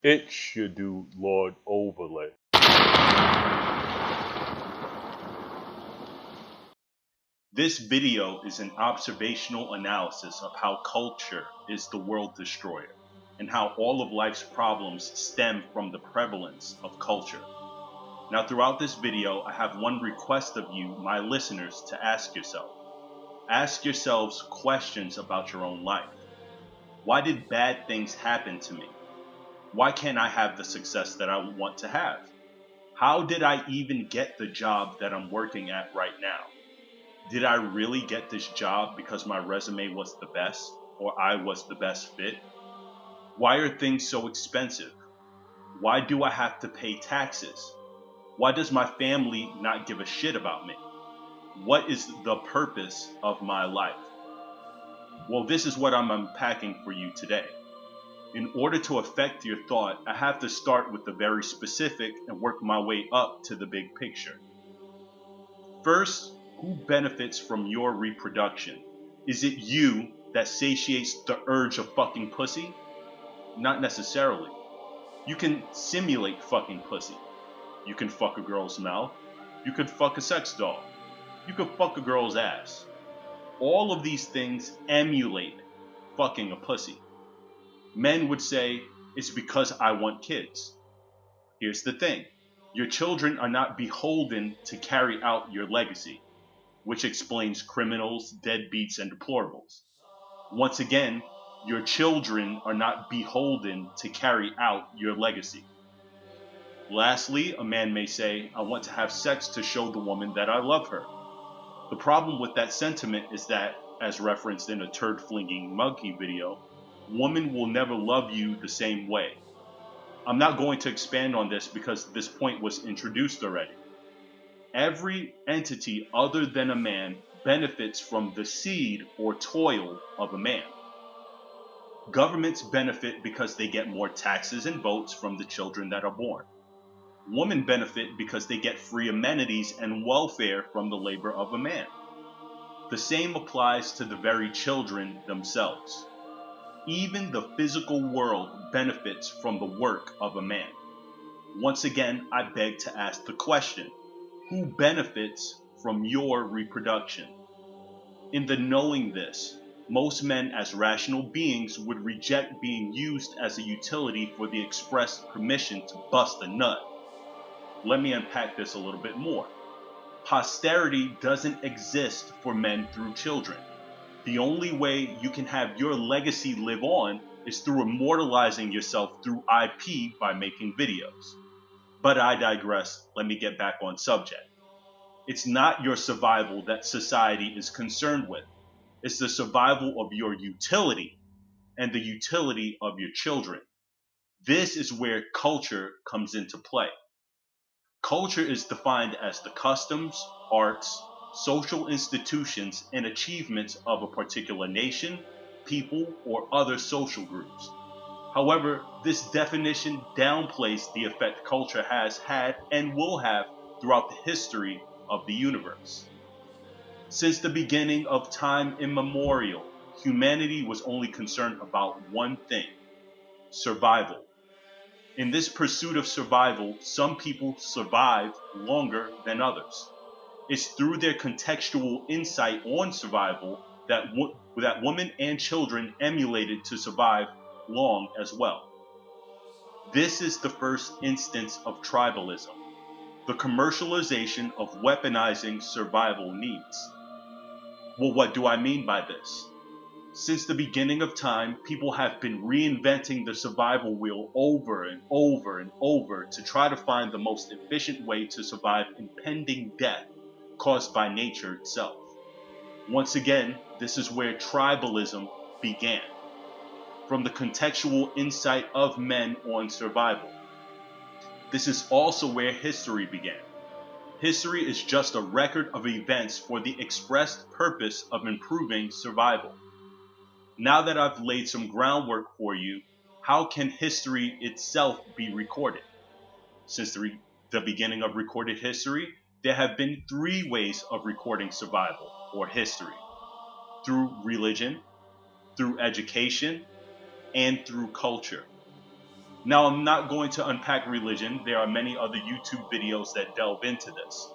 It's your dude, Lord Overlay. This video is an observational analysis of how culture is the world destroyer and how all of life's problems stem from the prevalence of culture. Now, throughout this video, I have one request of you, my listeners, to ask yourself. Ask yourselves questions about your own life. Why did bad things happen to me? Why can't I have the success that I want to have? How did I even get the job that I'm working at right now? Did I really get this job because my resume was the best or I was the best fit? Why are things so expensive? Why do I have to pay taxes? Why does my family not give a shit about me? What is the purpose of my life? Well, this is what I'm unpacking for you today. In order to affect your thought, I have to start with the very specific and work my way up to the big picture. First, who benefits from your reproduction? Is it you that satiates the urge of fucking pussy? Not necessarily. You can simulate fucking pussy. You can fuck a girl's mouth. You could fuck a sex doll. You could fuck a girl's ass. All of these things emulate fucking a pussy. Men would say, it's because I want kids. Here's the thing. Your children are not beholden to carry out your legacy, which explains criminals, deadbeats, and deplorables. Once again, your children are not beholden to carry out your legacy. Lastly, a man may say, I want to have sex to show the woman that I love her. The problem with that sentiment is that, as referenced in a turd-flinging monkey video, women will never love you the same way. I'm not going to expand on this because this point was introduced already. Every entity other than a man benefits from the seed or toil of a man. Governments benefit because they get more taxes and votes from the children that are born. Women benefit because they get free amenities and welfare from the labor of a man. The same applies to the very children themselves. Even the physical world benefits from the work of a man. Once again, I beg to ask the question, who benefits from your reproduction? In the knowing this, most men as rational beings would reject being used as a utility for the express permission to bust a nut. Let me unpack this a little bit more. Posterity doesn't exist for men through children. The only way you can have your legacy live on is through immortalizing yourself through IP by making videos. But I digress. Let me get back on subject. It's not your survival that society is concerned with. It's the survival of your utility and the utility of your children. This is where culture comes into play. Culture is defined as the customs, arts, social institutions, and achievements of a particular nation, people, or other social groups. However, this definition downplays the effect culture has had and will have throughout the history of the universe. Since the beginning of time immemorial, humanity was only concerned about one thing: survival. In this pursuit of survival, some people survive longer than others. It's through their contextual insight on survival that women and children emulated to survive long as well. This is the first instance of tribalism, the commercialization of weaponizing survival needs. Well, what do I mean by this? Since the beginning of time, people have been reinventing the survival wheel over and over and over to try to find the most efficient way to survive impending death caused by nature itself. Once again, this is where tribalism began, from the contextual insight of men on survival. This is also where history began. History is just a record of events for the expressed purpose of improving survival. Now that I've laid some groundwork for you, how can history itself be recorded? Since the beginning of recorded history, there have been three ways of recording survival or history: through religion, through education, and through culture. Now, I'm not going to unpack religion. There are many other YouTube videos that delve into this.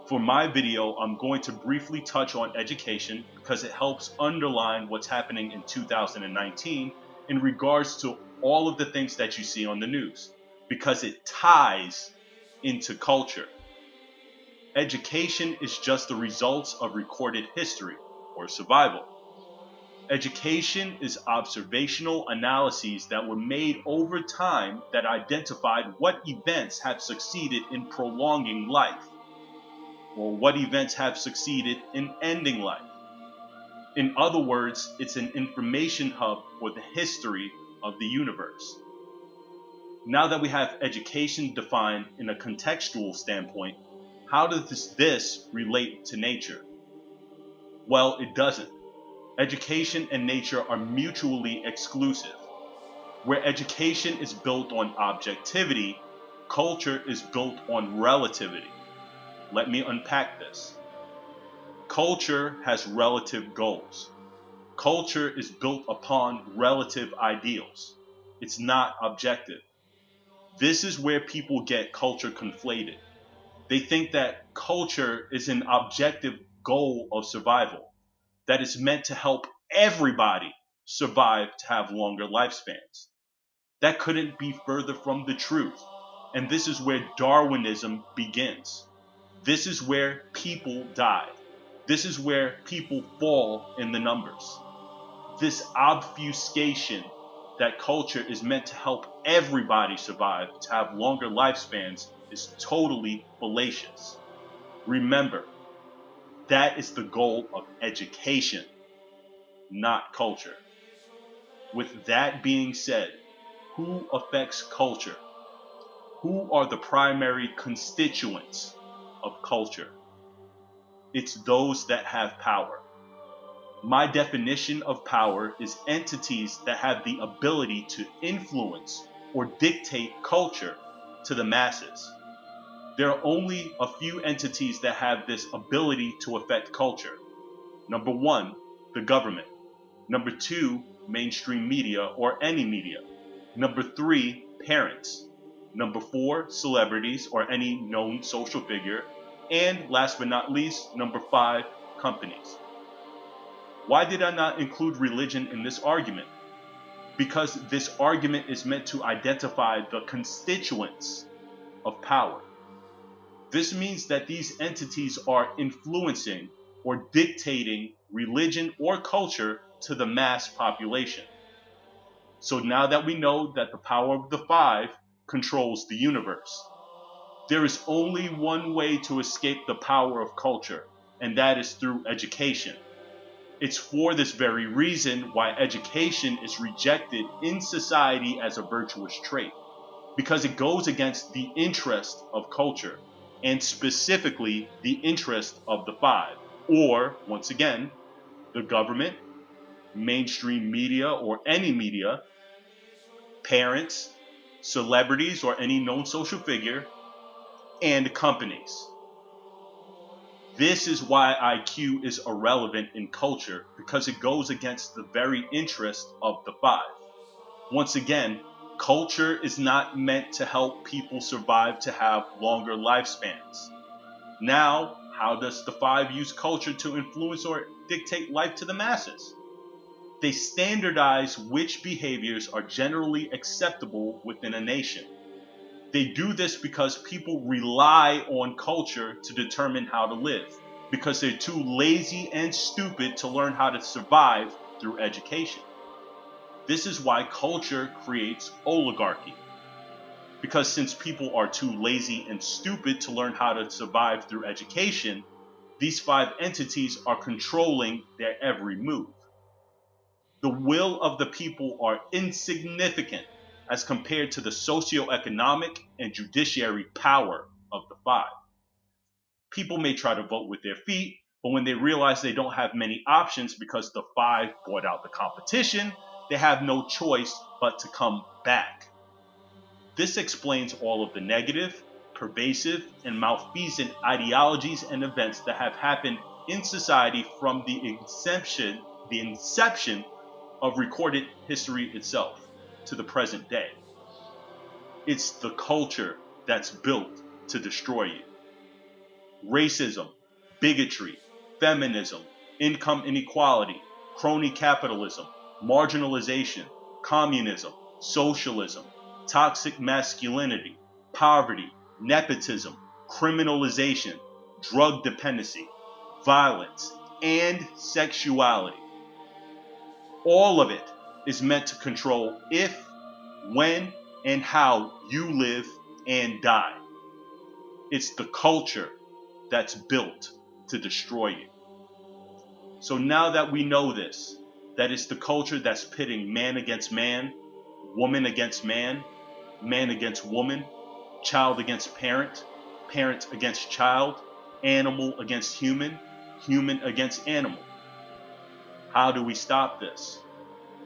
For my video, I'm going to briefly touch on education because it helps underline what's happening in 2019 in regards to all of the things that you see on the news, because it ties into culture. Education is just the results of recorded history or survival. Education is observational analyses that were made over time that identified what events have succeeded in prolonging life, or what events have succeeded in ending life. In other words, it's an information hub for the history of the universe. Now that we have education defined in a contextual standpoint, how does this relate to nature? Well, it doesn't. Education and nature are mutually exclusive. Where education is built on objectivity, culture is built on relativity. Let me unpack this. Culture has relative goals. Culture is built upon relative ideals. It's not objective. This is where people get culture conflated. They think that culture is an objective goal of survival that is meant to help everybody survive to have longer lifespans. That couldn't be further from the truth. And this is where Darwinism begins. This is where people die. This is where people fall in the numbers. This obfuscation that culture is meant to help everybody survive to have longer lifespans is totally fallacious. Remember, that is the goal of education, not culture. With that being said, who affects culture? Who are the primary constituents of culture? It's those that have power. My definition of power is entities that have the ability to influence or dictate culture to the masses. There are only a few entities that have this ability to affect culture. Number one, the government. Number two, mainstream media or any media. Number three, parents. Number four, celebrities or any known social figure. And last but not least, number five, companies. Why did I not include religion in this argument? Because this argument is meant to identify the constituents of power. This means that these entities are influencing or dictating religion or culture to the mass population. So now that we know that the power of the five controls the universe, there is only one way to escape the power of culture, and that is through education. It's for this very reason why education is rejected in society as a virtuous trait, because it goes against the interest of culture, and specifically the interest of the five, or, once again, the government, mainstream media or any media, parents, celebrities or any known social figure, and companies. This is why IQ is irrelevant in culture, because it goes against the very interest of the five. Once again, culture is not meant to help people survive to have longer lifespans. Now, how does the five use culture to influence or dictate life to the masses? They standardize which behaviors are generally acceptable within a nation. They do this because people rely on culture to determine how to live, because they're too lazy and stupid to learn how to survive through education. This is why culture creates oligarchy. Because since people are too lazy and stupid to learn how to survive through education, these five entities are controlling their every move. The will of the people are insignificant as compared to the socioeconomic and judiciary power of the five. People may try to vote with their feet, but when they realize they don't have many options because the five bought out the competition, they have no choice but to come back. This explains all of the negative, pervasive, and malfeasant ideologies and events that have happened in society from the inception of recorded history itself to the present day. It's the culture that's built to destroy you. Racism, bigotry, feminism, income inequality, crony capitalism, marginalization, communism, socialism, toxic masculinity, poverty, nepotism, criminalization, drug dependency, violence, and sexuality. All of it is meant to control if, when, and how you live and die. It's the culture that's built to destroy you. So now that we know this, that it's the culture that's pitting man against man, woman against man, man against woman, child against parent, parent against child, animal against human, human against animal. How do we stop this?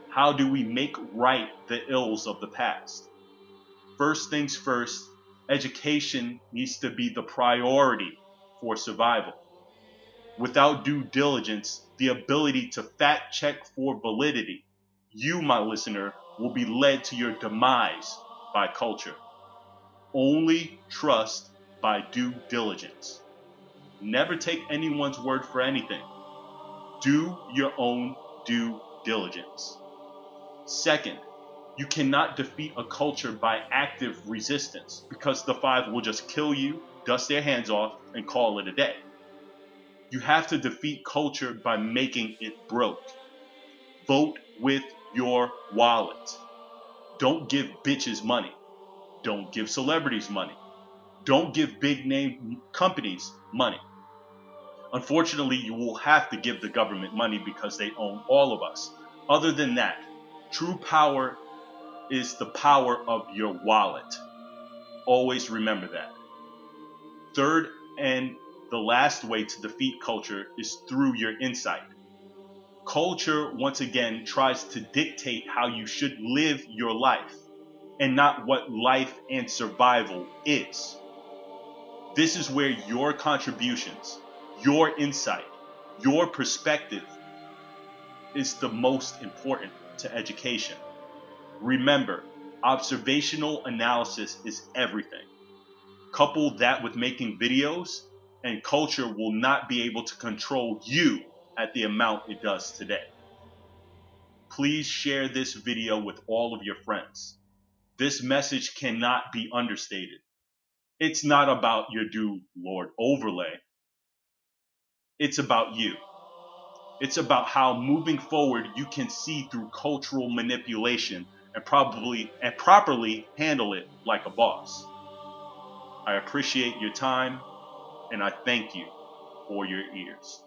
How do we make right the ills of the past? First things first, education needs to be the priority for survival. Without due diligence, the ability to fact check for validity, you, my listener, will be led to your demise by culture. Only trust by due diligence. Never take anyone's word for anything. Do your own due diligence. Second, you cannot defeat a culture by active resistance because the five will just kill you, dust their hands off, and call it a day. You have to defeat culture by making it broke. Vote with your wallet. Don't give bitches money. Don't give celebrities money. Don't give big name companies money. Unfortunately, you will have to give the government money because they own all of us. Other than that, true power is the power of your wallet. Always remember that. Third, and the last way to defeat culture is through your insight. Culture, once again, tries to dictate how you should live your life and not what life and survival is. This is where your contributions, your insight, your perspective is the most important to education. Remember, observational analysis is everything. Couple that with making videos, and culture will not be able to control you at the amount it does today. Please share this video with all of your friends. This message cannot be understated. It's not about your dude, Lord Overlay. It's about you. It's about how moving forward you can see through cultural manipulation and properly handle it like a boss. I appreciate your time, and I thank you for your ears.